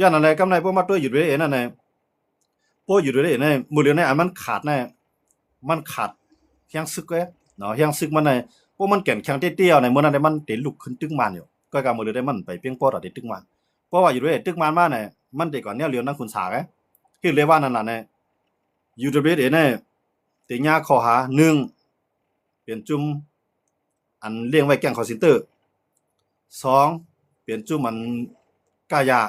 ย่านอะไรกำไรพวกมาตัวอยู่ด้วยนั่นแหละพวกอยู่ด้วยเนี่ยมือเดียวเนี่ยมันขาดเนี่ยมันขาดเฮียงซึกเว้ยเนาะเฮียงซึกมันเนี่ยพวกมันแก่นแข็งเตี้ยๆเนี่ยมื้อนั้นมันเตลุกขึ้นตึกมันอยู่ก็กะมือเดียวได้มันไปเปียงปอดได้ตึกมันเพราะว่าอยู่ด้วยตึกมันมาเนี่ยมันได้ก่อนเนี่ยเรียนนักขุนสาไงคือเลยว่านั่นน่ะเนี่ยอยู่ด้วยเนี่ยติญาข้อหา1เปลี่ยนจุ่มอันเลี้ยงไว้แก๊งคอลเซ็นเตอร์2เปลี่ยนจุ่มมันกายา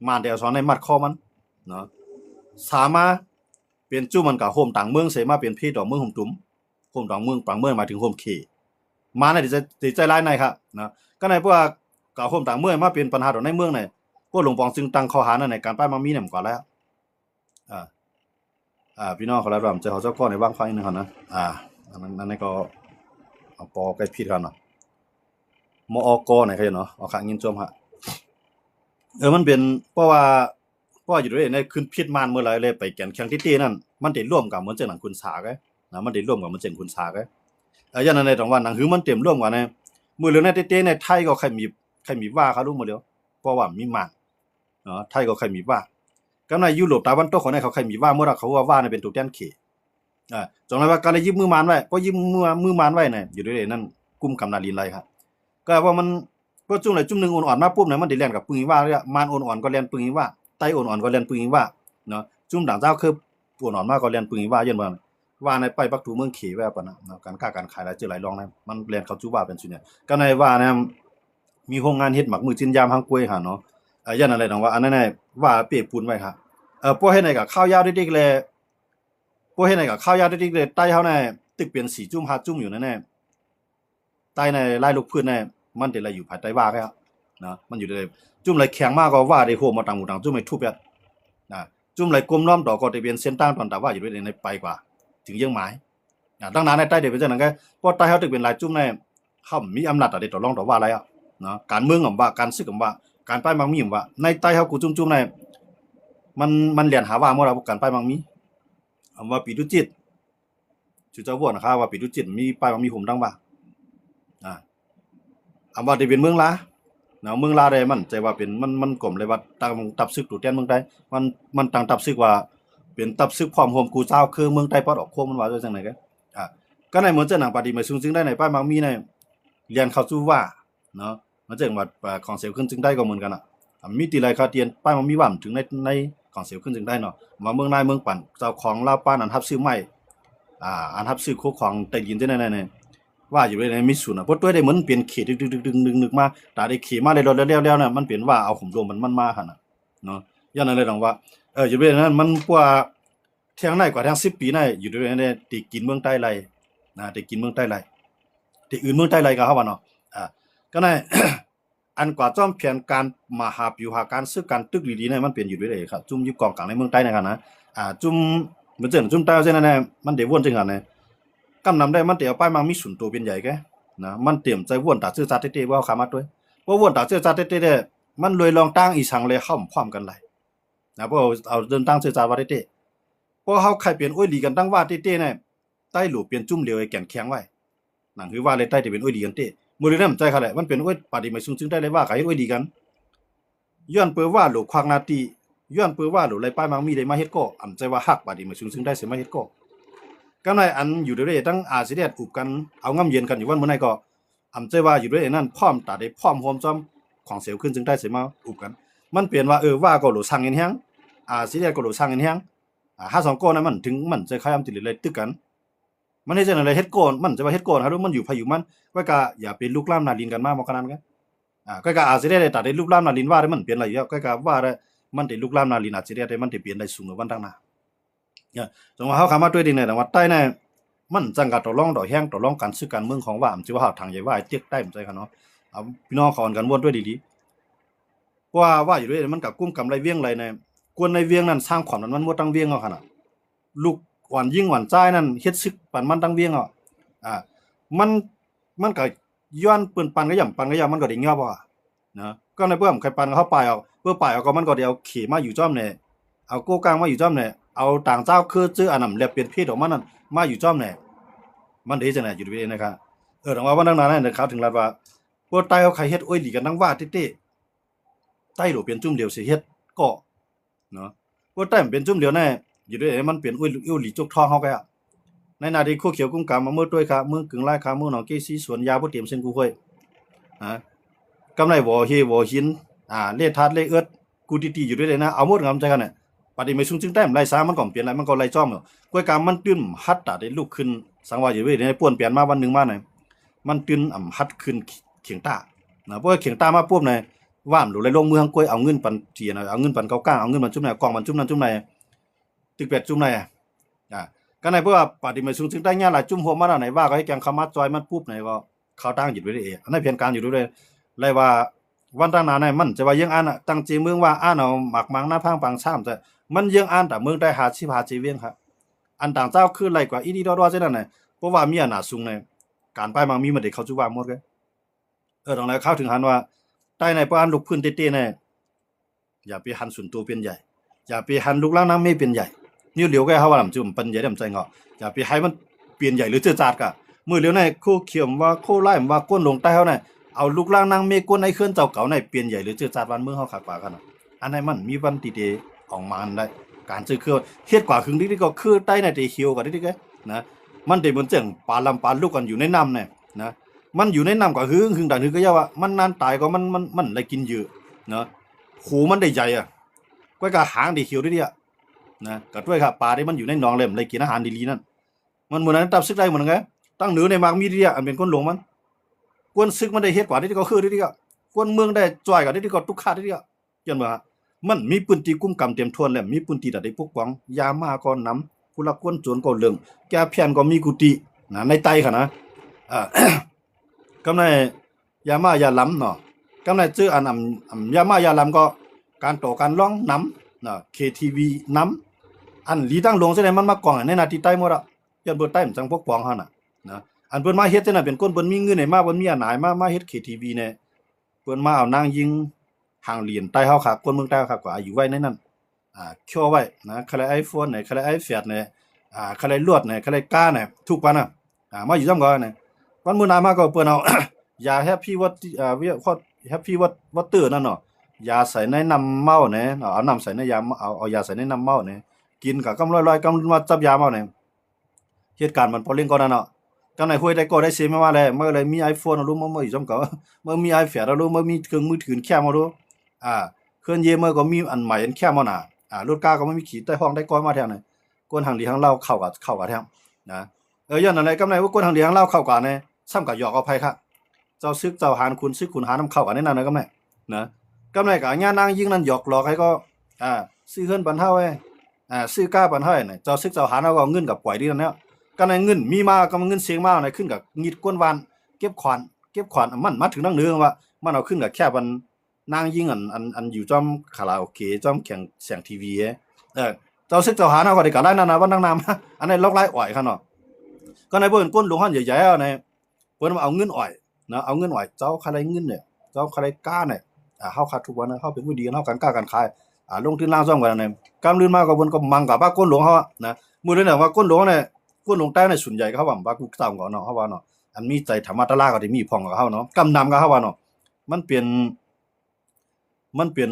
มาเดี๋ยวสอนในมัดคอมันเนาะ3มาเปลี่ยนจุ่มมันก็โฮมต่างเมืองเสมาเปลี่ยนพี่ดอกเมืองโฮมตุ้มโฮมต่างเมืองปางเมืองหมายถึงโฮมเขมาในสิใจร้ายในครับนะก็ในพวกก็โฮมต่างเมืองมาเป็นปัญหาดอกในเมืองเนี่ยพวกหลวงปองจึงตั้งข้อหานั่นในการป้ายมามีเนี่ยก่อนแล้วอ่าพี่น้องเขาแล้วจะเขาเจ้าก้อในว่างฟังนึงก่อนนะอันนั้นก็เอาปอใกล้ผิดกันเนาะมอกไหนใครเนาะเอาข้างยินจมฮะมันเป็นเพราะว่าอยู่ด้วยในขึ้นพิษมานเมื่อไรเลยไปแก่นแข่งที่ตีนั่นมันได้ร่วมกับเหมือนเจ้าหนังคุณสาไงนะมันได้ร่วมกับเหมือนเจ้าคุณสาไงอย่างนั้นในตรงว่าหนังหือมันเต็มร่วมกันในมือเหลือในเต้ในไทยก็ใครมีว่าเขารู้หมดแล้วเพราะว่ามีมากเนาะไทยก็ใครมีว่าก็ในยุโรปตะวันตกของในเขาใครมีว่าเมื่อเขาว่าในเป็นตัวแทนเขจงเลยว่าการเลยยึดมือมันไว้ก็ยึดมือมันไว้เนี่ยอยู่ด้วยนั่นกุมกำนาลินไรครับก็ว่ามันก็จุ่มเลยจุ่มนึงอ่อนๆมาปุ๊บเนี่ยมันได้เล่นกับปึงว่าเลยมันอ่อนๆก็เล่นปึงว่าไตอ่อนๆก็เล่นปึงว่าเนาะจุ่มด่างเจ้าคืออ่อนๆมากก็เล่นปึงว่าเย็นว่าในไปปักถูเมืองเขแวบปะนะการค้าการขายหลายเจอหลายรองนะมันเล่นเขาจุว่าเป็นส่วนใหญ่ก็ในว่านะมีโรงงานเฮ็ดหมักมือจินยามหางกล้วยหาเนาะยันอะไรตรงว่าอันนั้นว่าเปียปูนไว้ครับพวกให้ในกับข้าวยาวดิ๊กๆเลยพวกให้ในกับข้าวยาวดิ๊กๆเลยใต้เฮาในตึกเปลี่ยน4จุ่ม5จุ่มอยู่นั่นแน่ใต้ในไล่ลูกพื้นในมันได้อะไรอยู่ภายใต้ว่าครับนะมันอยู่ได้จุ่มไหลแข็งมากก็ว่าได้โหมาต่างหมู่ต่างจุ่มไม่ทุบแบบนะจุ่มไหลกลมล้อมดอกก็ได้เป็นเส้นตั้งตอนแต่ว่าอยู่ด้วยในไปกว่าถึงยังหมายตั้งนานในใต้เดี๋ยวเป็นจังนั้นก็เพราะใต้เฮาตึกเป็นหลายจุ่มในเฮามีอำนาจต่อได้ต่อรองต่อว่าอะไรอ่ะเนาะการเมืองก็ว่าการศึกก็ว่าการป้ายมังมีว่าในใต้เฮากูจุ่มๆในมันเรียนหาว่าเมื่อเราการป้ายมังมีว่าปีดุจิตชื่อเจ้าบ่นะครับว่าปีดุจิตมีป้ายมังมีผมดังว่าว่าได้เป็นเมืองลาเนาะเมืองลาได้มันใจว่าเป็นมันกลมเลยว่าตั้งตับซึกตู่แทนเมืองใดมันตั้งตับซึกว่าเป็นตับซึกพร้อมโฮมกูเจ้าคือเมืองใต้ปอดออกโคมันว่าจังได๋ก็ในเหมือนเจ้าหนังปฏิมาสูงจึงได้ในป้ายมังมีในเรียนเข้าสู่ว่าเนาะมันจังว่าของเสียขึ้นจึงได้ก็เหมือนกันมีติไรคาเตียนป้ายมังมีว่าถึงในของเสียขึ้นจึงได้เนาะมาเมืองนายเมืองปั่นเจ้าของลาวป้านอันทับซื้อใหม่อันทับซื้อคู่ของแต่ยินจังได๋ว่าอยู่ในมิสุนะเพราะตัวได้เหมือนเปลี่ยนเขตดึงนึกมาตาได้เขมาได้รถแล้วน่ะมันเปลี่ยนว่าเอาขุมโดมมันมาหั่นน่ะเนาะอย่างนั้นเลยต้องว่าอยู่ในนั้นมันกว่าเที่ยงในกว่าทั้ง10ปีในอยู่ในนั้นติกินเมืองใต้ไรติกินเมืองใต้ไรติอื่นเมืองใต้ไรก็เฮาว่าเนาะก็ใน อันกว่าจ้อมเพียนการมหาปิวหาการซื้อการตึกดีๆเนี่ยมันเปลี่ยนอยู่ด้วยครับจุ่มอยู่กองกลางในเมืองใต้นะครับนะจุ่มเหมือนเจ้าจุ่มใต้เส้นนั้นมันได้วนจังซั่นน่ะกำนำได้มันเตียวป้ายมังมีสุนตัวเป็นใหญ่แกนะมันเตรียมใจว่วนตาซื่อจัดเต้ๆว่าขามาด้วยว่าว่วนตาซื่อจัดเต้ๆได้มันเลยลองตั้งอีสังเลยเข้าพร้อมกันหลายนะเพราะเอาเดินตั้งซื่อจัดว่าเต้ๆเพราะเฮาใครเปลี่ยนอ้อยดีกันตั้งว่าเต้ๆเนี่ยใต้หลูเปลี่ยนจุ่มเหลวไอ้แก่นแข็งไว้นั่นคือว่าเลยใต้จะเป็นอ้อยดีกันเต้มื้อนี้นำใจเขาแหละมันเป็นอ้อยปฏิมาซึ่งได้เลยว่าก็เฮ็ดอ้อยดีกันย้อนเปิ้ว่าหลูควางนาตีย้อนเปิ้ว่าหลูไรป้ายมังมีได้มาเฮ็ดก็อำใจว่าฮักปฏิมาซึ่งได้สิมาเฮ็ดก็ก็ในอันอยู่ด้วยตั้งอาเซียนอุบกันเอาง่ำเย็นกันอยู่วันเมื่อไหร่ก็อำใจว่าอยู่ด้วยนั่นพร้อมตาได้พร้อมโฮมจอมของเสียวขึ้นจึงได้เสียมาอุบกันมันเปลี่ยนว่าว่าก็หลูสั่งเงินแฮงอาเซียนก็หลูสั่งเงินแฮง52ก้อนนั้นมันถึงมันจะขยำติดเลยตึกกันมันให้จังได๋เฮ็ดโกนมันจะว่าเฮ็ดโกนครับมันอยู่พายุมันว่าก็อย่าเป็นลูกล่ามนาลินกันมาบ่กันนั้นกันก็อาเซียนได้ตาได้ลูกล่ามนาลินว่าได้มันเปลี่ยนอะไรอยู่ก็ว่าได้มันได้ลูกล่ามนาลินอาเซียนได้มันได้เปลี่ยนได้สูงกว่าวันตั้งหน้าจังว่าเฮาเข้ามาด้วยดิเนี่ยแต่ว่าใต้เนี่ยมันจังกะต่อรองดอกแห้งต่อรองกันซื้อการเมืองของว่าอำสิว่าเฮาทางใหญ่ว่าเตียกใต้มันใจกันเนาะพี่น้องขอนกันวนด้วยดีๆเพราะว่าอยู่ด้วยมันก็กุ้มกำไรเวียงไรเนี่ยกวนในเวียงนั้นสร้างความนั้นมันบ่ตั้งเวียงเอาคั่นน่ะลูกหวานยิ่งหวานจ้ายนั่นเฮ็ดซึกปันมันตั้งเวียงมันก็ย้อนปืนปันก็ย่ำปันก็ย่ำมันก็ได้ยอบนะก็ในเพิ่มใครปันเข้าไปเอาเพื่อไปเอาก็มันก็ได้เอาขี่มาอยู่จ้อมเนี่ยเอาโกกลางมาอยู่จ้อมเนี่ยเอาต่างเจ้าคือชื่ออันนั้นแลบเปลี่ยนเพศของมันนั่นมาอยู่จ้อมเนี่ยมันได้จังได๋อยู่ด้วยนะครับต้องว่าวันนั้นนะครับถึงรัดว่าพวกใต้เขาใครเฮ็ดอ้อยหลีกันทั้งว่าเต้ ใต้หรือเป็นจุ่มเดียวสิเฮ็ดก็เนาะว่าใต้มันเป็นจุ่มเดียวแน่อยู่ด้วยมันเป็นอุ้ยหลีจกทองเฮาก็อ่ะในนาดีคู่เขียวกุ้งกามาเมื่อด้วยครับมือกึ่งไล่ครับมือหนองเกซีสวนยาบ่เตรียมเส้นกูห้วยกำไรบ่เฮบ่หินเลขทัดเลขเอิดกูติๆอยู่ด้วยเลยนะเอาหมดงำใจกันน่ะปฏิไม่ซุงจึงแต้มไล่ซ้ามันก็เปลี่ยนอะไรมันก็ไล่จ้อมกวยกามมันตื้นฮัดตาได้ลุกขึ้นสังว่าอยู่เว้ยในป่วนเปลี่ยนมาวันนึงมาน่ะมันตื้นฮัดขึ้นเขียงตานะเพราะเขียงตามาปุ๊บน่ะว่ามหรือเลยลงมือหังกวยเอาเงินปันเจียน่ะเอาเงินปันเก้าก้างเอาเงินมันจุ่มไหนกองมันจุ่มนั้นจุ่มไหนตึกเป็ดจุ่มไหนก็ในเพื่อปฏิไม่ซุงจึงได้ญาหลายจุ่มหัวมาไหนว่าก็ให้แกงคำมัดจอยมันปุ๊บไหนก็เขาตั้งอยู่ด้วยเองอันนั้นเพียงการอยู่ด้วยเลยว่าวันตั้งนานมันจะว่ายังอ่านตั้งจีเมืองว่าอ่านเอาหมักมังหน้าพังปังซ้ำแต่มันยังอ่านแต่เมืองได้หาชีพหาจีเวียงครับอันต่างเจ้าคือไรกว่าอีดีดอๆเช่นนั้นน่ะเพราะว่ามีอนาสูงในการไปมังมีมันเด็กเขาจุว่าหมดเลยตรงไหนเข้าถึงหันว่าใต้ในปานลูกพื้นเต้ๆเนี่ยอย่าไปหันส่วนตัวเป็นใหญ่อย่าไปหันลูกล่างน้ำไม่เป็นใหญ่นี่เหลียวแกเขาว่าลำจุ่มเป็นใหญ่ดำใจเงาะอย่าไปให้มันเปลี่ยนใหญ่หรือเจือจาดกะมือเหลียวในคู่เขียมว่าคู่ไล่ว่าก้นลงใต้เขาเนี่ยเอาลูกล่างนางเมก้นในเคลื่อนเจ้าเก่าในเปลี่ยนใหญ่หรือเจือจาดวันเมืองเขาขัดกว่ากันอันนั้นมันมีวันตีเดออกมาได้การซื้อเครื่องเฮ็ดกว่าครึ่งที่ก็คือใต้ในเตเขียวกว่าที่แกนะมันได้เหมือนเจังปลาลำปลาลูกกันอยู่ในน้ำเนี่ยนะมันอยู่ในน้ำก็หึงดันหึงก็ย่าว่ามันนานตายก็มันได้กินเยอะนะหูมันได้ใหญ่ก็กะหางได้เขียวด้วยนะก็ด้วยครับปลาที่มันอยู่ในหนองเลยมันได้กินอาหารดีๆนั่นมันเหมือนนั้นตับซึกได้เหมือนไงตั้งเหนือในมากมีดีอันเป็นคนหลงมันกวนซึกมันได้เฮ็ดกว่าที่ก็คือที่ก็กวนเมืองได้จ่อยกว่าที่ก็ตุกขาที่ก็ยันว่ามันมีปืนตีกุ้มกำเต็มทวนแล้วมีปืนตีได้ปกป้องยามาก็นำผู้ละกวนโจรก็เรื่องแก้เพียนก็มีกุฏินะในไตค่ะนะกำในยามายาล้ำเนาะกำในชื่ออันยามายาล้ำก็การต่อการร้องน้ำเนาะ KTV น้ำอันลีตั้งลงแสดงมันมากองในนาทีใต้หมดอ่ะยันเบิดใต้มันจังพวกปองหั่นน่ะนะอันเพิ่นมาเฮ็ดจังนั้นเป็นคนเพิ่นมีเงินให้มาเพิ่นมีอานายมาเฮ็ด KTV เนี่ยเพิ่นมาเอานางยิงห่างเหรียญใต้เฮาคักคนเมืองใต้เฮาคักก็อายุไว้ในนั้นเคี่ยวไว้นะคลาย iPhone เนี่ยคลาย iPad เนี่ยคลายลวดเนี่ยคลายก้าเนี่ยทุกปานน่ะมาอยู่ซ้ำกันเนี่ยวันมื้อหน้ามาก็เปิ้นเอายาแฮปปี้วัตแฮปปี้วัตเตอร์นั่นเนาะยาใส่ในน้ำเมาเนี่ยเอาน้ำใส่ในยาเอายาใส่ในน้ำเมาเนี่ยกินก็กำลอยๆกำว่าจับยาเมาเนี่ยเหตุการณ์มันพอเล่นก็นั่นเนาะจังไหนห้วยได้ก็ได้เสียมาแล้วเมื่อไรมี iPhone รู้มาอยู่ซ้ำก็เมื่อมี iPad รู้เมื่อมีเครื่องมือถือแค่มารู้เครื่องเยเมื่อก็มีอันใหม่อันแค่มาหน่ะรถกาก็ไม่มีขีดใต้ห้องได้ก้อยมาแถวไหนก้นทางดีทางเล่าเข้ากับแถวนะย้อนอะไรกำไรว่าก้นทางดีทางเล่าเข้ากันเนี่ยซ้ำกับหยอกเอาภัยครับเจ้าซึกเจ้าหานคุณซึกคุณหาน้ำเข้ากันแน่นอนนะกำไรนะกำไรกับงานนางยิ่งนั่นหยอกหลอกให้ก็ซื้อเฮือนปันเท่าซื้อก้าปันเท่าเนี่ยเจ้าซึกเจ้าหานเอาก็เงินกับปล่อยดีนั่นเนี่ยก็ในเงินมีมาก็เงินเสียงมาในขึ้นกับงิดก้นวานเก็บขวัญมันมาถึงนั่งเนื้อว่ามันเอาขึ้นกับแค่วันนางยิ่งอันอยู่จอมคาราโอเกะจอมแข่งเสียงทีวีเจ้าซึกเจ้าหาเนาะก็ได้ก็ได้นั่นนะวันนั่งนำอันนี้ล็อกไล่อ่อยคั่นเนาะก็ในเบิ่นก้นหลวงหั่นใหญ่ๆเอาในเพิ่นเอาเงินอ่อยนะเอาเงินอ่อยเจ้าใครเงินเนี่ยเจ้าใครกล้าเนี่ยเฮาขาดทุกวันนะเฮาเป็นผู้ดีเฮากันกล้ากันขายลงทุนล่างซ่อมกันเนี่ยกำลืนมาก็เพิ่นก็มังกับว่าก้นหลวงเฮานะมื้อนั้นน่ะว่าก้นหลวงเนี่ยก้นหลวงใต้เนี่ยส่วนใหญ่เขาว่ากูตามก็เนาะเฮาว่าเนาะอันมีใจธรรมะตะลาก็ได้มีพ่องกับเฮาเนาะกำนำกับเฮาว่าเนาะมันเป็น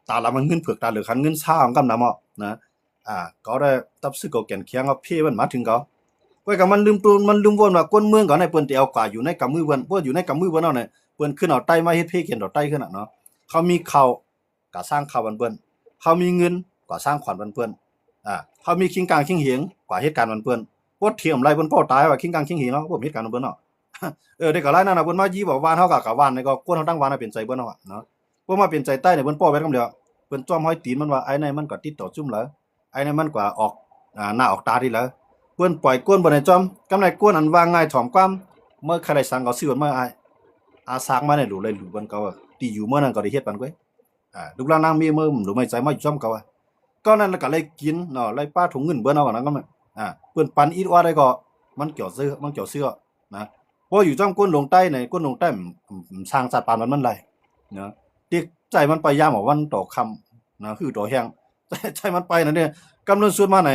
ตาละมันเงินเผือกตาเหลือคันเงินช้าของกำนำนะก็ได้ตับซึกก็แก่นเคียงเอาเพมันมาถึงก็ก้อยก็มันลืมตัวมันลืมวนว่าก้นเมืองก็ในเปิ้นสิเอากว่าอยู่ในกำมือเพิ่นบ่อยู่ในกำมือเพิ่นเอาเนี่ยเปิ้นขึ้นเอาไต้มาเฮ็ดเพเขียนดอกไต้ขึ้นน่ะเนาะเขามีข้าวก็สร้างข้าวบันเปิ้นเขามีเงินก็สร้างขวัญบันเปิ้นเขามีคิงกลางคิงเหงกว่าเหตุการณ์บันเปิ้นบ่เทียมไรเพิ่นพ่อตายว่าคิงกลางคิงเหงเนาะบ่เหตุการณ์บันเปิ้นเนาะได้ก็หลายนั่นน่ะเพิ่นมายีบอกวานเฮาก็วานนี่ก็ก้นเฮาตั้งวานน่ะเป็นใจเบิ่นเนาะเนาะบ่มาเป็นใจใต้เนี่ยเพิ่นป้อไว้คำเดียวเพิ่นจ้อมห้อยตีนมันว่าไอ้ในมันก็ติดต่อจุ่มเหรอไอ้ในมันก็ออกหน้าออกตาที่เหรอเพิ่นปล่อยก้นบ่ได้จ้อมกำไรก้นอันวางง่ายถ่อมความเมื่อใครได้สั่งก็ซื้อมันมาอาสากมาเนี่ยรู้เลยรู้มันก็ตีอยู่เมื่อนั้นก็ได้เฮ็ดปันก้อยลูกหลานนางมีมือรู้ไม่ใจมาอยู่จ้อมก็ว่าก็นั่นก็เลยกินเนาะเลยป้าถุงเงินเบิ่นเอากันนั้นก็เพิ่นปันอีกว่าได้ก็มันเกี่ยวเสื้อนะพออยู่จ้อมก้นลงใต้ในก้นลงใต้สร้างสัตว์ปานมันไหลเนาะติใจมันไปยามวันต่อค่ำนะคือต่อแห้งใจมันไปนั่นเนี่ยกำลังสุดมาไหน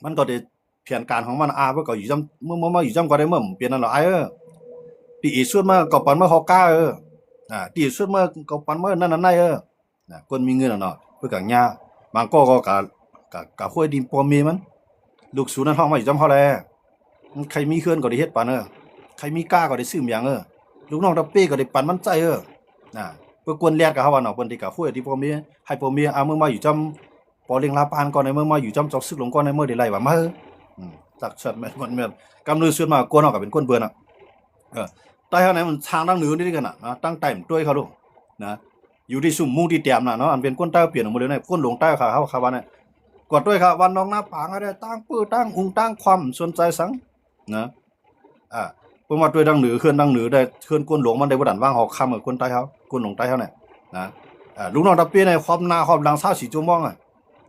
มันก็ได้แผนการของมันเพิ่นก็อยู่จ้ำเมื่อมาอยู่จ้ำก็ได้เมื่อเปลี่ยนนั่นล่ะปีอีสุดมาก็ปันมาฮอกก้า ตีสุดเมื่อก็ปันเมื่อนั่นนั่นคนมีเงินเนาะเพื่อกังยาบางก็กะห้วยดินปอมีมันลูกสูนั่นห้องมาอยู่จำเขาแลใครมีเคลื่อนก็ได้เฮ็ดปันใครมีกล้าก็ได้ซื้ออย่างลูกน้องตะเป้ก็ได้ปันมันใจเพื่อกวนแลดกับเขาว่าเนาะเพิ่นที่กะห้วยที่ปอมีให้ปอมีเมื่อมาอยู่จำปอเลียงลาปานก่อนในเมื่อมาอยู่จำจอกซึกหลงก่อนในเมื่อได้ไล่ว่ามาตักชัดแม่นกำลือส่วนมากกวนเฮาก็เป็นคนเบิ่นใต้เฮาไหนมันทางดังเหนือนี่กันนะตั้งใต้มันด้วยเขาลูกนะอยู่ที่สุ่มมุงที่เตรียมน่ะเนาะอันเป็นก้นใต้เปลี่ยนออกมาเลยนะก้นหลงใต้เขาว่าเนี่ยกดด้วยครับวันน้องหน้าผางอะไรตั้งปื้อตั้งอุ้งตั้งความสนใจสังนะเพิ่นมาด้วยดังเหนือเคลื่อนดังเหนือได้เคลื่อนก้นหลงมันได้บ่ดันว่างหอกค่ำกับก้นใต้เขาก้นหลงใต้เขาเนี่ยนะลูกน้องตะเปียในความหน้าความหลัง24ชั่วโมง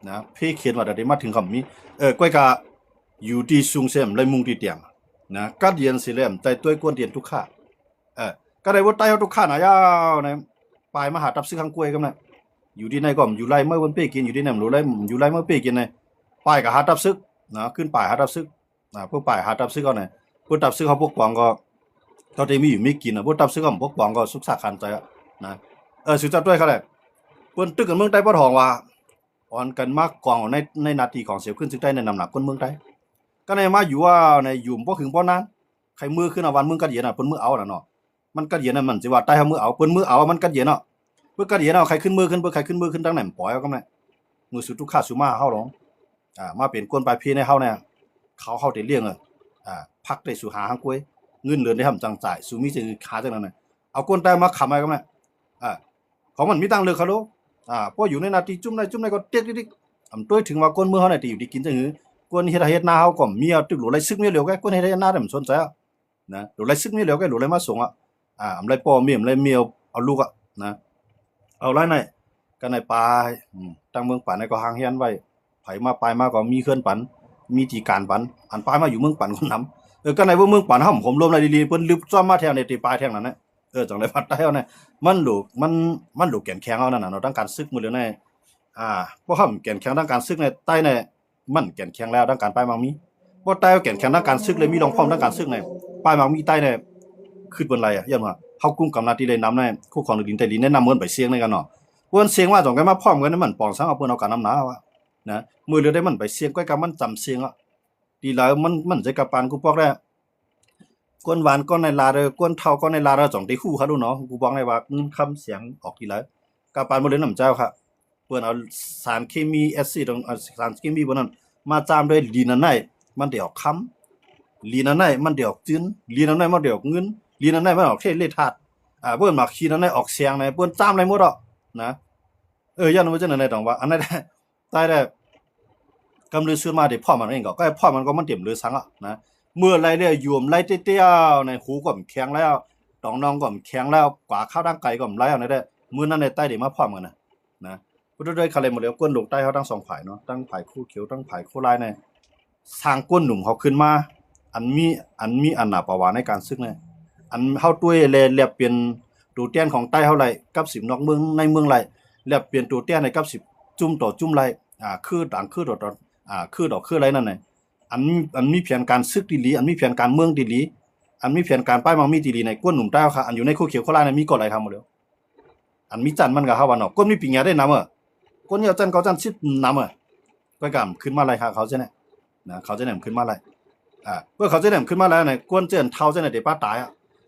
นะพี่เขียนว่าได้มาถึงคำนี้ก้อยกะอยู่ที่สูงเสียมเลยมุงที่เตียงนะกัดเย็นสิเล่มใจตัวก้นเตียนทุกข้าก็ได้ว่าใต้เขาทุกข้าน่ะยาวนะปลายมาหาตับซื้อข้างกล้วยกันนะอยู่ที่ไหนก็อยู่ไรเมื่อวันเป้กินอยู่ที่ไหนรู้ไรอยู่ไรเมื่อเป้กินไงปลายกับหาตับซึกนะขึ้นปลายหาตับซึกพวกปลายหาตับซึกก็ไหนพวกตับซึกเขาพวกปองก็เขาได้มีอยู่ไม่กินพวกตับซึกเขาพวกปองก็สุกสักขันใจนะสุดจัดด้วยเขาแหละเปิ้นตึกกันเมืองใต้ปะทองว่าอ่อนกันมากกองในนาทีของเสียวขึ้นซึกใต้ในน้ำหนักคนเมืองใต้ก็ในมาอยู่ว่าในอยู่บ่ถึงบ่นั้นใครมือขึ้นวันเมืองกัดเย็นเปิ้นมือเอาน่ะเนาะมันกัดเย็นน่ะมันสิว่าใต้เฮามือเอาเปิ้นมือเอามันกัดเย็นเนาะเพื่อกัดเย็นเอาใครขึ้นมือขึ้นเพื่อใครขึ้นมือขึ้นตั้งไหนปล่อยเอาก็ได้มือสุดทุกข้าสุมาเฮาหรองมาเป็นกวนปลายพี่ในเฮาเนี่ยเขาได้เลี้ยงพักได้สู่หาหางกล้วยเงินเดือนได้ทำจังจ่ายสู่มีสิขาจังนั้นน่ะเอากวนใต้มาค้ำไว้ก็ได้ของมันมีตังเลือกเขาโลพออยู่ในนาทีจุ่มได้ก็เต๊กๆตัวถึงว่ากวนมือเฮาเนี่ยที่อยู่ที่กินจังหือกวนเฮ็ดนาเฮาก็มีตึกหลูไรซึกมีเหลียวแกกวนเฮ็ดนาได้มันสนใจนะหลูไรซึกมีเหลียวแกหลูไรมาส่งอำไรป่อมีอำไรเมียวเอาลูกนะเอาไรไหนก็ในปลายตั้งเมืองปันในก็หางเฮียนไว้ไผมาปลายมาก็มีเคลื่อนปันมีที่การปันอันปลายมาอยู่เมืองปันคนนำก็ในว่าเมืองปันเฮาผมรวมรายดีๆเพิ่นลึบซ้อมมาแถวในที่ปลายแถวนั้นนะจังได๋พัดได้เฮาเนี่ยมันดูแก่นแข็งเอานั่นน่ะเนาะตั้งการศึกมื้อแล้วในพวกเฮาแก่นแข็งตั้งการศึกในใต้ในมันแก่นแข็งแล้วตั้งการปลายมังมีบ่ใต้แก่นแข็งตั้งการศึกเลยมีรองพร้อมตั้งการศึกในปลายมังมีใต้ในขึ้นบนไรย้อนว่าเฮากุมกำนาที่ได้นำในคู่ของดินใต้ดินแนะนำเพิ่นไปเสียงในกันเนาะเพิ่นเสียงว่าต้องกันมาพร้อมกันมันปองสังเอาเพิ่นเอาการนำหนาว่านะมื้อเดียวได้มันไปเสียงก้อยกับมันจำเสียงดีแล้วมันจะกับปานกูบอกได้ก้นหวานก้นในลาเด้อก้นเฒ่าก้นในลาเด้อจ่องที่คู่เขาดูเนาะกูบอกได้ว่าคำเสียงออกดีแล้วกับปานบ่ได้นำเจ้าค่ะเพิ่นเอาสารเคมีแอซิดสารเคมีบ่นั้นมาจามด้วยลีนันไนมันได้ออกคำลีนันไนมันได้ออกจื้นลีนันไนมันได้ออกเงินลีนันไนมันออกเทศเลธาตุเปิ้นมักขี้นันไนออกเสียงในเปิ้นจามอะไรหมดนะย้อนว่าจังได๋ต้องว่าอันนั้นตายได้กำลือซื้อมาได้พ่อมันเองก็พ่อมันก็มันเต็มลือสังนะเมื่อไรเนี่ยยวมไรเตี้ยๆในหูก็แข็งแล้วตองน้องก็แข็งแล้วกว่าข้าวร่างไก่ก็ไหลเอาได้มื้อนั้นในใต้ได้มาพร้อมกันนะพุทธด้วยคาเลหมดแล้วก้นดงใต้เขาทั้งสองฝ่ายเนาะทั้งฝ่ายคู่เขียวทั้งฝ่ายคู่ลายเนี่ยสร้างก้นหนุ่มเขาขึ้นมาอันมีอันหนาประวัติในการซึกเนี่ยอันเฮาด้วยแลบเปลี่ยนตัวเตี้ยนของใต้เท่าไหร่กับ10นอกเมืองในเมืองไหลแลบเปลี่ยนตัวเตี้ยนในกับ10จุ่มต่อจุ่มไหลคือต่างคือต่อคือดอกคืออะไรนั่นน่ะอันมีแผนการซึกดีหลีอันมีแผนการเมืองดีหลีอันมีแผนการป้ายมังมีดีหลีในก้นหนุ่มใต้ค่ะอันอยู่ในคู่เขียวคู่ลายในมีก่ออะไรทำหมดแล้วอันมีจันมันก็เฮาว่าเนาะก้นมีปิงยาได้นำก้นเหี่ยวจันเขาจันชิดนำก็กำขึ้นมาอะไรค่ะเขาจะเนี่ยนะเขาจะเนี่ยขึ้นมาอะไรเพื่อเขาจะเนี่ยขึ้นมาแล้วเนี่ยก้นเจิ้นเท่าจะเนี่ยได้ป้าตาย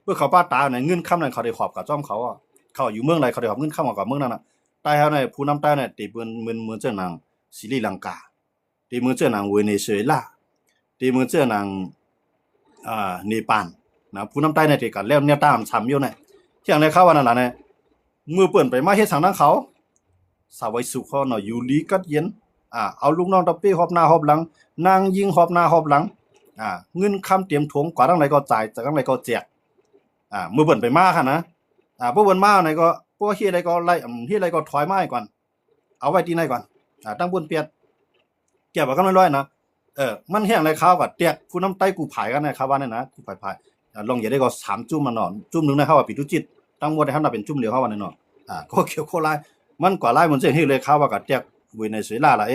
เพื่อเขาป้าตายเนี่ยเงินค่ำนั่นเขาได้ขอบกับจ้อมเขาเขาอยู่เมืองไรเขาได้ขอบเงินค่ำกับเมืองนั่นน่ะใต้เฮาเนี่ยผู้นำใต้เนี่ยตีเมืองเจ้านางศรีลังกาตีเมืองเจ้านางเวเนซุเอลาตีเมืองเจ้านางเนปาลนะผู้นำใต้เนี่ยที่กันแล้วเนี่ยตามซ้ำอยู่เนี่ยเที่ยงในเขาว่านั่นล่ะเนี่ยมือเปิ้นไปมาเฮ็ดทางนั้นเขาสาวไว้สุขเขาเนาะอยู่ลีกัดเย็นเอาลูกน้องตะเป้ฮอบหน้าฮอบหลังนางยิงฮอบหน้าฮอบหลังเงินคำเตรียมถงกว่าทั้งไหนก็จ่ายจากทั้งไหนก็แจกมือเปิ้นไปมาค่ะนะพวกเปิ้นมาไหนก็พวกเฮ็ดอะไรก็ไล่เฮ็ดอะไรก็ถอยมาให้ก่อนเอาไว้ที่ไหนก่อนตั้งบนเปียดเก็บไว้กันร้อยๆนะมันแห้งไรข้าวก็แตกผู้นำใต้กูผายกันนะครับว่านั่นนะกูผายลองอย่าได้ก็3จุ่มมันเนาะจุ่มนึงนะเขาว่าปิตุจิตตั้งหมดให้เฮาน่ะเป็นจุ่มเดียวเฮาว่านั่นเนาะก็เขียวโคลายมันกว่าลายมันสิเฮ็ดเลยข้าวว่าก็แตกเวเนซุเอลาล่ะแ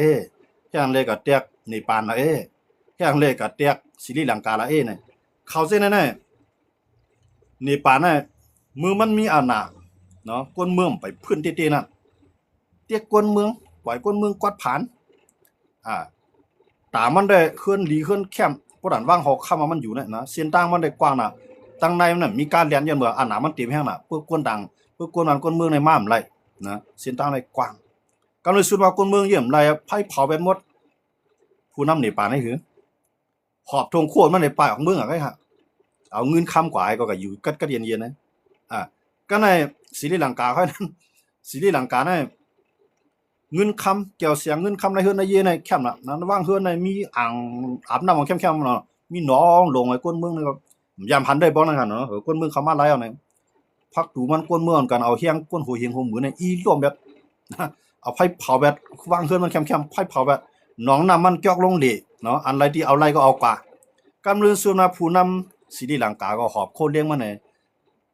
ห้งเลยก็แตกเนปาลล่ะแห้งเลยก็แตกศรีลังกาล่ะเนี่ยเขาเส้นแน่ๆเนปาลน่ะมือมันมีอาณา เนาะก้นเมืองไปพื้นเตี้ยๆนั่นเตี้ยก้นเมืองปล่อยก้นเมืองกวาดผ่านอ่าตามันได้เคลื่อนหลีเคลื่อนแคมปดันว่างหอกเข้ามามันอยู่เนี่ยนะเส้นตั้งมันได้กว้างน่ะตั้งในมันน่ะมีการเรียนยันเมื่อหนามันเต็มแห้งน่ะเพื่อกวนดังเพื่อกวนมันก้นเมืองในม้ามไรนะเส้นตั้งในกว้างกำลังสุดว่าก้นเมืองเยี่ยมไรไผเผาไปหมดผู้นำในป่านี่คือหอบทงโค่นมันในป่าของเมืองอ่ะไงฮะเอาเงินค้ำกว่าไอ้ก็อยู่กัดเย็นๆนะก็ในศรีลังกาเขานั้นศรีลังกาเนี่ยเงินคำเกี่ยวเสียงเงินคำในเฮือนในเยในแคมป์น่ะนั้นว่างเฮือนในมีอ่างอาบน้ำของแคมป์เนาะมีหนองลงไอ้ก้นเมืองนี่ก็ยามพันได้บ่นั่นคั่นเนาะก้นเมืองเขามาหลายเอาเนี่ยพักดูมันก้นเมืองกันเอาเฮียงก้นหัวเฮียงหัวหมูเนี่ยอีร่วมแบบเอาไผเผาแบบว่างเฮือนมันแคมป์ไผเผาแบบหนองน้ำมันจอกลงเหละเนาะอันไรที่เอาไรก็เอากว่ากำลือส่วนมาผู้นำศรีลังกาก็หอบโคเลี้ยงมาเนี่ย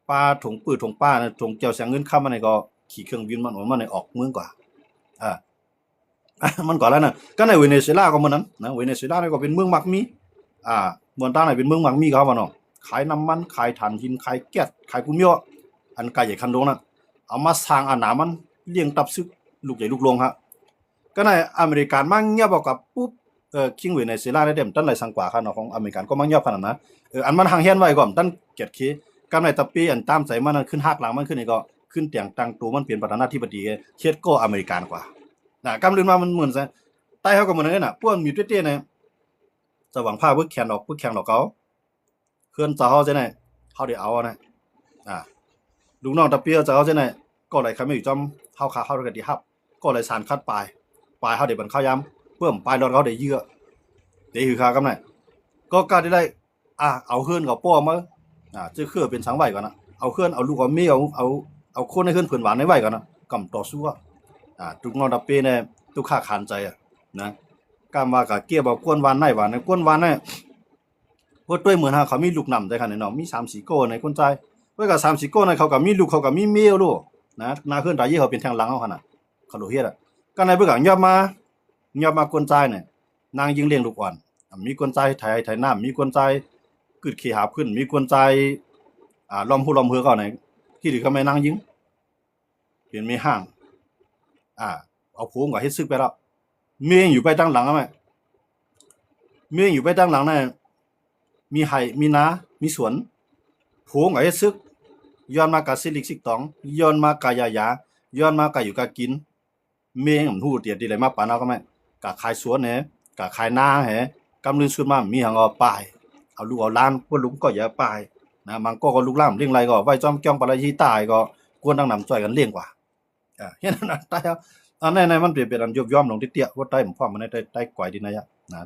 ป้าถุงปื้อถุงป้าเนี่ยถุงเกี่ยวเสียงเงินค้ำมาเนี่ยก็ขี่เครื่องบินมันเนี่ยออกเมืองกว่ามันก่อนแล้วนะก็ในเวเนซุเอลาก็เหมือนนั้นนะเวเนซุเอลาเนี่ยก็เป็นเมืองมักมีเมืองต้านไหนเป็นเมืองมักมีเขาบ่เนาะขายน้ำมันขายถ่านหินขายแก๊สขายกุมโยอันไกลใหญ่คันโดนั่นเอามาสร้างอาณามันเลี้ยงตับซึกลูกใหญ่ลูกลงฮะก็ในอเมริกันมั่งเงียบบอกกับปุ๊บคิงเวเนซุเอลาได้เต็มตั้นไหลสังกว่าค่ะเนาะของอเมริกันก็มั่งเงียบขนาดนั้นอันมันห่างเฮียนไว้ก่อนตั้นเกียรติคีกำในตะปีอันตามใจมันขึ้นหักหลังมันขึ้นนี่ก็ขึ้นเตียงตั้งตัวมันเปลี่ยนประธานาธิบดีเฮ็ดก็อเมริกันกว่ากำลืนมามันเหมือนซะใต้เฮาก็เหมือนกันน่ะพวกมีเตี้ยๆเนี่ยจะหวังผ้าบึกแขนออกบึกแขนออกเขาเคลื่อนจะเฮาจังได๋เฮาได้เอานะลูกน้องตะเปียจะเฮาจังได๋ก็ไหลคันไม่อยู่จอมเฮาขาเฮาก็ดีครับก็ไหลสารคัดปลายเฮาได้บันเข้ายามเพิ่มปลายรถเขาได้เยอะได้คือค่ากำไดก็กล้าได้เอาเฮือนกับป้อมาจะคือเป็นสังไว้ก่อนนะเอาเฮือนเอาลูกเอาเมียเอาคนในเฮือนเพิ่นหวานในไว้ก่อนนะกำต่อสู้ทุกน้องตะเปียเนี่ยทุกข้าขานใจนะกามว่าก็เกี่ยวบ่กวนวานในหวานในกวนวานเนี่ยพวกด้วยเหมือนฮะเขามีลูกนำได้คั่นเนาะมี3-4โกในคนใจเพิ่นก็3-4โกในเขาก็มีลูกเขาก็มีเมียลูกนะนาเฮือนตายี่เขาเป็นทางหลังเฮาคั่นน่ะเขาดูเฮ็ดก็ในเพิ่นก็ยอมากวนใจเนี่ยนางยิงเลี้ยงลูกอ่อนมีกวนใจไถน้ำมีกวนใจกึดขี้หาบขึ้นมีกวนใจล้อมผู้ล้อมเฮือเขาไหนที่ที่เขาไม่นางยิงเป็นมีห้างเอาผัวก็เฮ็ดซึกไปแล้วเมียอยู่ไปตั้งหลังมั้ยเมียอยู่ไปตั้งหลังน่ะมีไร่มีนามีสวนผัวก็เฮ็ดซึกย้อนมากะสิลิกสิกตองย้อนมากะยาย้อนมากะอยู่กะกินเมียมันฮู้เตียดดีเลยมาปานเอาก็มั้ยกะขายสวนแหกะขายนาแหกำลือสุดมามีหังเอาป้ายเอาลูกเอาหลานพวกลุงก็อย่าป้ายนะมันก็ลูกหลานเลี้ยงไรก็ไว้จอมจ้องปะละยีตายก็กวนดังนำจ่อยกันเลี้ยงกว่าเฮ็ดนั่นตายอันในมันเปลี่ยนอันยบย่อมลงเตี้ยๆว่าใต้ผมความมันได้ใต้กวายดีนะ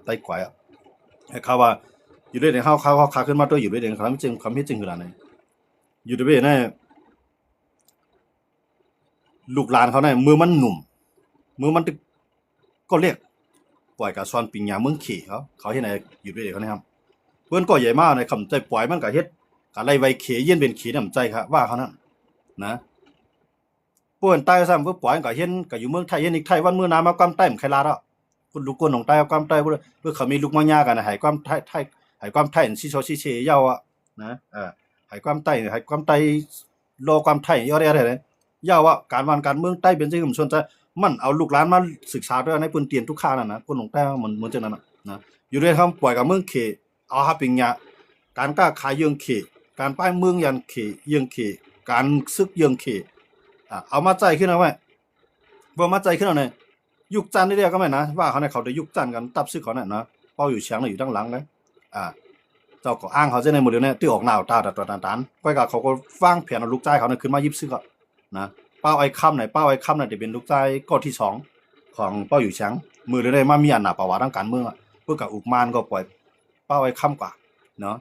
ใต้กวายให้เขาว่าอยู่ด้วยในเขาขาขึ้นมาตัวอยู่ด้วยในคำจริงคืออะไรอยู่ด้วยในลูกหลานเขาเนี่ยมือมันหนุ่มมือมันก็เรียกปล่อยกับซอนปิงยาเมืองขี่เขาเฮ็ดไหนอยู่ด้วยเขานะครับเพิ่นก็ใหญ่มากในคำใจปล่อยมันก็เฮ็ดก็ไล่ไว้เขเย็นเป็นขีน้ำใจครับว่าเขานั้นนะป่วนใต้ซ้ำเพิ่นปล่อยก็เห็นก็อยู่เมืองไทยเห็นอีกไทยวันมื้อน้ามากำใต้มไคลาดคุณลูกคนของใต้กำใต้เพิ่นเขามีลูกมายากันให้ความไทยให้ความไทยสิโชสิเชยาวนะให้ความไต้โลความไทยยอได้เลยยาวการวันการเมืองใต้เป็นสิ่งที่สนใจมันเอาลูกหลานมาศึกษาด้วยในพื้นเตียนทุกข้านั่นนะคนของใต้มันเหมือนจังนั้นนะอยู่ด้วยคำปล่อยกับเมืองเขเอาหาปิงญาการกล้าขายเยืองเขการป้ายเมืองยันเขเยืองเขการซึกเยืองเขเอามาใจขึ้นเอาไว้บ่มาใจขึ้นเอาเนี่ยยุคจันทร์นี่เรียกก็ไม่นะว่าเขาเนี่ยเขาได้ยุคจันทร์กันตับซึกเขาเนี่ยนะเป้าอยู่เฉียงอยู่ด้านหลังเลยเจ้าก็อ้างเขาจะในหมดเลยเนี่ยที่ออกหน้าตาตันก้อยกับเขาก็ฟังแผนเอาลูกใจเขาเนี่ยขึ้นมายิบซึกนะเป้าไอ้ค่ำไหนเป้าไอ้ค่ำเนี่ยจะเป็นลูกใจก้อนที่2ของเป้าอยู่เฉียงมือเลยมามีอันหนาประวัติทางการเมืองเพื่อกับอุปมานก็ปล่อยเป้าไอ้ค่ำกว่าเนาะ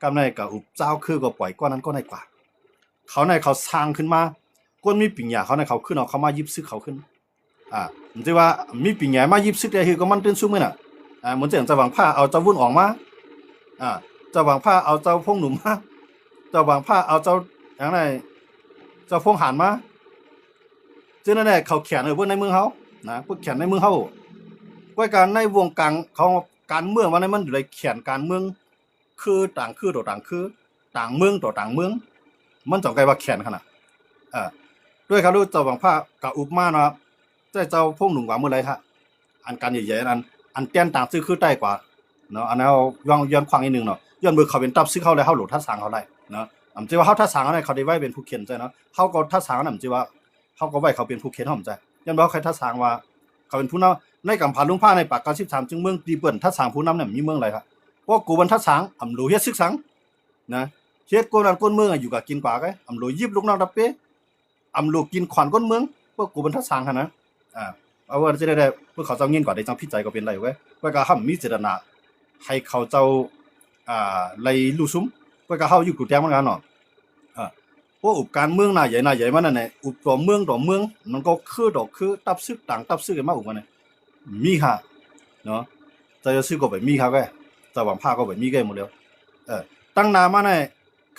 กำในกับอุปเจ้าคือก็ปล่อยก้อนนั้นก็ได้กว่าเขาในเขาสร้างขึ้นมาก้นมีปิ่งหยาเขาในเขาขึ้นเอาเขามายิบซึกเขาขึ้นมันจะว่ามีปิ่งหยามายิบซึกได้คือก็มันตื่นซุ่มมั้ยน่ะเหมือนจะหวังผ้าเอาเจ้าวุ่นออกมาจะหวังผ้าเอาเจ้าพงหนุ่มมาจะหวังผ้าเอาเจ้าอย่างไรเจ้าพงหันมาซึ่งนั่นแหละเขาแขนพวกในเมืองเขานะพวกแขนในเมืองเขาก้อยการในวงการเขาการเมืองวันนี้มันอยู่ในแขนการเมืองคือต่างคือต่อต่างคือต่างเมืองต่อต่างเมืองมันต้องไกลว่าแขนขนาด ด้วยครับรู้เจ้าบางภาคกับอุปมาเนาะเจ้าพวกหนุ่มกว่าเมื่อไรครับอันการใหญ่ๆอันเตี้ยนต่างซื้อคือใต้กว่าเนาะอันนั้นย้อนควางอีกนึงเนาะย้อนมือเขาเป็นตับซื้อเขาเลยเฮาหลุดทัดสางเขาได้เนาะอำจิว่าเฮาทัดสางอะไรเขาได้ไว้เป็นผู้เขียนใจเนาะเฮาก็ทัดสางนั้นอำจิว่าเฮาก็ไว้เขาเป็นผู้เขียนหอมใจย้อนบ่ใครทัดสางว่าเขาเป็นผู้นำในกำพาลุงผ้าในปาก93จึงเมืองดีเปิ้นทัดสางผู้นำเนี่ยมีเมืองอะไรครับเพราะกูบรรทัดสางอำรู้เฮ็ดซึกสังนะเฮ็ดก้นนั้นก้นเมืองอยู่กับกินกว่าไกอำรู้ยิบลูกน้องดับเป้อำรู้กินขวัญก้นเมืองพวกกูบรรทัดสางหั่นนะเอาว่าจะได้เพื่อเขาเจ้าเงินก่อนได้จังพิจัยก็เป็นไรเว้ยว่าก็ห้ามมีเจตนาให้เขาเจ้าไล่ลู่ซุมว่าก็เฮาอยู่กูแต้มเหมือนกันเนาะพวกอุปการเมืองน่ะใหญ่มันนั่นแหละอุปตัวเมืองมันก็คือดอกคือตับซึกต่างตับซึกกันมาอุปมันน่ะมีค่ะเนาะจะซื้อก็ไปมีครับแกจะหวังผ้าก็ไปมีแกหมดแล้วตั้งนานมาเนี่ย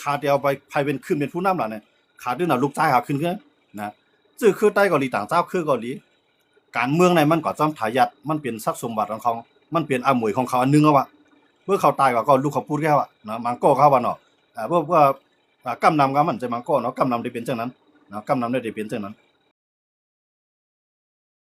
ขาเดียวไปใครเป็นขึ้นเป็นผู้นำล่ะเนี่ยขาด้วยน่ะลูกชายหาขึ้นนะซื่อคือใต้เกาหลีต่างเจ้าคือเกาหลีการเมืองในมันก็จอมทายาทมันเป็นทรัพย์สมบัติของเขามันเป็นอมวยของเขาอันนึงเอาวะเมื่อเขาตายก็ลูกเขาพูดแค่ว่านะมังโก้เขาว่าเนาะเพราะว่ากำนำก็มันจะมังโก้เนาะกำนำได้เป็นจังนั้นเนาะกำนำได้เป็นจังนั้น